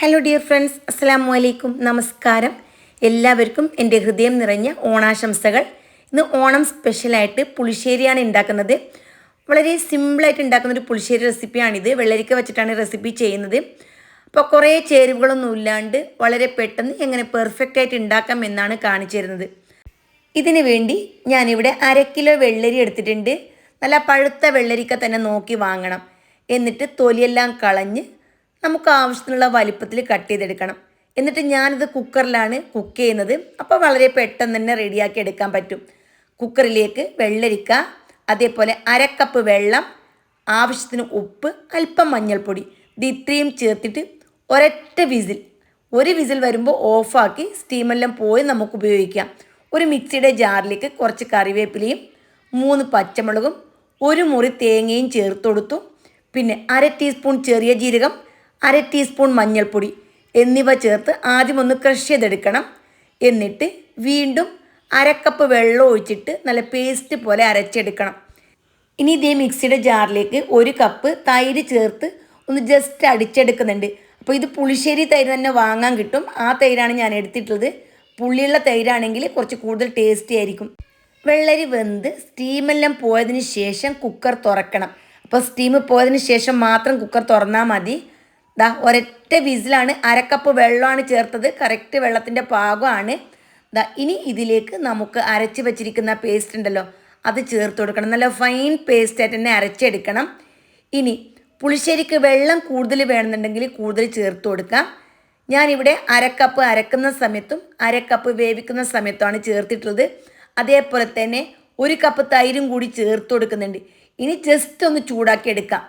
Hello dear friends, അസ്സലാമു അലൈക്കും. നമസ്കാരം. എല്ലാവർക്കും എൻ്റെ ഹൃദയം നിറഞ്ഞ ഓണാശംസകൾ. ഇന്ന് ഓണം സ്പെഷ്യലായിട്ട് പുളിശ്ശേരിയാണ് ഉണ്ടാക്കുന്നത്. വളരെ സിമ്പിളായിട്ട് ഉണ്ടാക്കുന്നൊരു പുളിശ്ശേരി റെസിപ്പിയാണിത്. വെള്ളരിക്ക വെച്ചിട്ടാണ് റെസിപ്പി ചെയ്യുന്നത്. അപ്പോൾ കുറേ ചേരുവകളൊന്നും ഇല്ലാണ്ട് വളരെ പെട്ടെന്ന് എങ്ങനെ പെർഫെക്റ്റായിട്ട് ഉണ്ടാക്കാം എന്നാണ് കാണിച്ചു തരുന്നത്. ഇതിന് വേണ്ടി ഞാനിവിടെ 1/2 കിലോ വെള്ളരി എടുത്തിട്ടുണ്ട്. നല്ല പഴുത്ത വെള്ളരിക്ക തന്നെ നോക്കി വാങ്ങണം. എന്നിട്ട് തൊലിയെല്ലാം കളഞ്ഞ് നമുക്ക് ആവശ്യത്തിനുള്ള വലിപ്പത്തിൽ കട്ട് ചെയ്തെടുക്കണം. എന്നിട്ട് ഞാനിത് കുക്കറിലാണ് കുക്ക് ചെയ്യുന്നത്. അപ്പോൾ വളരെ പെട്ടെന്ന് തന്നെ റെഡിയാക്കി എടുക്കാൻ പറ്റും. കുക്കറിലേക്ക് വെള്ളരിക്ക, അതേപോലെ 1/2 കപ്പ് വെള്ളം, ആവശ്യത്തിന് ഉപ്പ്, അല്പം മഞ്ഞൾപ്പൊടി, ഇത് ഇത്രയും ചേർത്തിട്ട് ഒരൊറ്റ വിസിൽ, ഒരു വിസിൽ വരുമ്പോൾ ഓഫാക്കി സ്റ്റീമെല്ലാം പോയി നമുക്ക് ഉപയോഗിക്കാം. ഒരു മിക്സിയുടെ ജാറിലേക്ക് കുറച്ച് കറിവേപ്പിലയും 3 പച്ചമുളകും 1 മുറി തേങ്ങയും ചേർത്ത് കൊടുത്തു. പിന്നെ 1/2 ടീസ്പൂൺ ചെറിയ ജീരകം, 1/2 ടീസ്പൂൺ മഞ്ഞൾപ്പൊടി എന്നിവ ചേർത്ത് ആദ്യം ഒന്ന് ക്രഷ് ചെയ്തെടുക്കണം. എന്നിട്ട് വീണ്ടും 1/2 കപ്പ് വെള്ളം ഒഴിച്ചിട്ട് നല്ല പേസ്റ്റ് പോലെ അരച്ചെടുക്കണം. ഇനി ഇതേ മിക്സിയുടെ ജാറിലേക്ക് 1 കപ്പ് തൈര് ചേർത്ത് ഒന്ന് ജസ്റ്റ് അടിച്ചെടുക്കുന്നുണ്ട്. അപ്പോൾ ഇത് പുളിശ്ശേരി തൈര് തന്നെ വാങ്ങാൻ കിട്ടും. ആ തൈരാണ് ഞാൻ എടുത്തിട്ടുള്ളത്. പുളിയുള്ള തൈരാണെങ്കിൽ കുറച്ച് കൂടുതൽ ടേസ്റ്റി ആയിരിക്കും. വെള്ളരി വെന്ത് സ്റ്റീമെല്ലാം പോയതിന് ശേഷം കുക്കർ തുറക്കണം. അപ്പോൾ സ്റ്റീം പോയതിന് ശേഷം മാത്രം കുക്കർ തുറന്നാൽ മതി. ഒരൊറ്റ വിസിലാണ്. 1/2 കപ്പ് വെള്ളമാണ് ചേർത്തത്. കറക്റ്റ് വെള്ളത്തിൻ്റെ പാകമാണ്. ഇനി ഇതിലേക്ക് നമുക്ക് അരച്ച് വെച്ചിരിക്കുന്ന പേസ്റ്റ് ഉണ്ടല്ലോ, അത് ചേർത്ത് കൊടുക്കണം. നല്ല ഫൈൻ പേസ്റ്റായിട്ട് തന്നെ അരച്ചെടുക്കണം. ഇനി പുളിശ്ശേരിക്ക് വെള്ളം കൂടുതൽ വേണമെന്നുണ്ടെങ്കിൽ കൂടുതൽ ചേർത്ത് കൊടുക്കാം. ഞാനിവിടെ 1/2 കപ്പ് അരക്കുന്ന സമയത്തും 1/2 കപ്പ് വേവിക്കുന്ന സമയത്തുമാണ് ചേർത്തിട്ടുള്ളത്. അതേപോലെ തന്നെ 1 കപ്പ് തൈരും കൂടി ചേർത്ത് കൊടുക്കുന്നുണ്ട്. ഇനി ജസ്റ്റ് ഒന്ന് ചൂടാക്കി എടുക്കാം.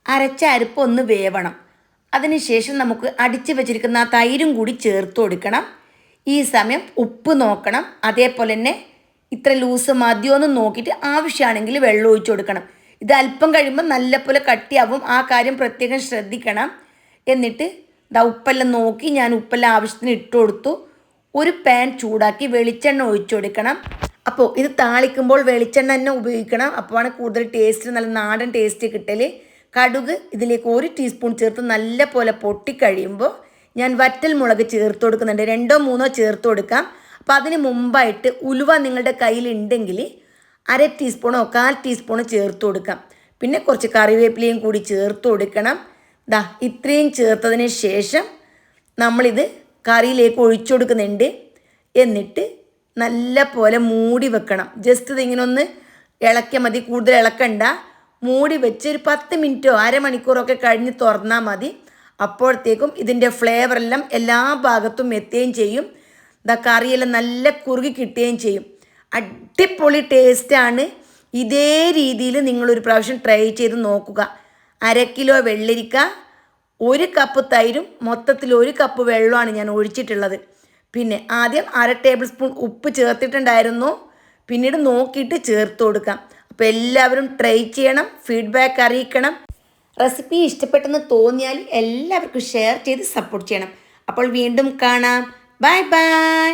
അരച്ച അരപ്പ് ഒന്ന് വേവണം. അതിനുശേഷം നമുക്ക് അടിച്ച് വെച്ചിരിക്കുന്ന ആ തൈരും കൂടി ചേർത്ത് കൊടുക്കണം. ഈ സമയം ഉപ്പ് നോക്കണം. അതേപോലെ തന്നെ ഇത്ര ലൂസ് മതിയോന്ന് നോക്കിയിട്ട് ആവശ്യമാണെങ്കിൽ വെള്ളം ഒഴിച്ചു കൊടുക്കണം. ഇത് അല്പം കഴിയുമ്പോൾ നല്ലപോലെ കട്ടിയാവും. ആ കാര്യം പ്രത്യേകം ശ്രദ്ധിക്കണം. എന്നിട്ട് ഉപ്പെല്ലാം നോക്കി ഞാൻ ഉപ്പെല്ലാം ആവശ്യത്തിന് ഇട്ട് കൊടുത്തു. ഒരു പാൻ ചൂടാക്കി വെളിച്ചെണ്ണ ഒഴിച്ചു കൊടുക്കണം. അപ്പോൾ ഇത് താളിക്കുമ്പോൾ വെളിച്ചെണ്ണ തന്നെ ഉപയോഗിക്കണം. അപ്പോഴാണ് കൂടുതൽ ടേസ്റ്റ്, നല്ല നാടൻ ടേസ്റ്റ് കിട്ടൽ. കടുക് ഇതിലേക്ക് 1 ടീസ്പൂൺ ചേർത്ത് നല്ല പോലെ പൊട്ടിക്കഴിയുമ്പോൾ ഞാൻ വറ്റൽ മുളക് ചേർത്ത് കൊടുക്കുന്നുണ്ട്. 2 or 3 ചേർത്ത് കൊടുക്കാം. അപ്പോൾ അതിന് മുമ്പായിട്ട് ഉലുവ നിങ്ങളുടെ കയ്യിലുണ്ടെങ്കിൽ 1/2 ടീസ്പൂണോ 1/4 ടീസ്പൂണോ ചേർത്ത് കൊടുക്കാം. പിന്നെ കുറച്ച് കറിവേപ്പിലയും കൂടി ചേർത്ത് കൊടുക്കണം. ഇത്രയും ചേർത്തതിന് ശേഷം നമ്മളിത് കറിയിലേക്ക് ഒഴിച്ചു കൊടുക്കുന്നുണ്ട്. എന്നിട്ട് നല്ല പോലെ മൂടി വെക്കണം. ജസ്റ്റ് ഇതിങ്ങനെ ഒന്ന് ഇളക്കിയാൽ മതി, കൂടുതൽ ഇളക്കണ്ട. മൂടി വെച്ച് ഒരു 10 മിനിറ്റോ അരമണിക്കൂറൊക്കെ കഴിഞ്ഞ് തുറന്നാൽ മതി. അപ്പോഴത്തേക്കും ഇതിൻ്റെ ഫ്ലേവറെല്ലാം എല്ലാ ഭാഗത്തും എത്തുകയും ചെയ്യും. കറിയെല്ലാം നല്ല കുറുകി കിട്ടുകയും ചെയ്യും. അടിപൊളി ടേസ്റ്റാണ്. ഇതേ രീതിയിൽ നിങ്ങളൊരു പ്രാവശ്യം ട്രൈ ചെയ്ത് നോക്കുക. 1/2 കിലോ വെള്ളരിക്ക, 1 കപ്പ് തൈരും മൊത്തത്തിൽ 1 കപ്പ് വെള്ളമാണ് ഞാൻ ഒഴിച്ചിട്ടുള്ളത്. പിന്നെ ആദ്യം 1/2 ടേബിൾ സ്പൂൺ ഉപ്പ് ചേർത്തിട്ടുണ്ടായിരുന്നു. പിന്നീട് നോക്കിയിട്ട് ചേർത്ത് കൊടുക്കാം. അപ്പോൾ എല്ലാവരും ട്രൈ ചെയ്യണം, ഫീഡ്ബാക്ക് അറിയിക്കണം. റെസിപ്പി ഇഷ്ടപ്പെട്ടെന്ന് തോന്നിയാൽ എല്ലാവർക്കും ഷെയർ ചെയ്ത് സപ്പോർട്ട് ചെയ്യണം. അപ്പോൾ വീണ്ടും കാണാം. Bye bye.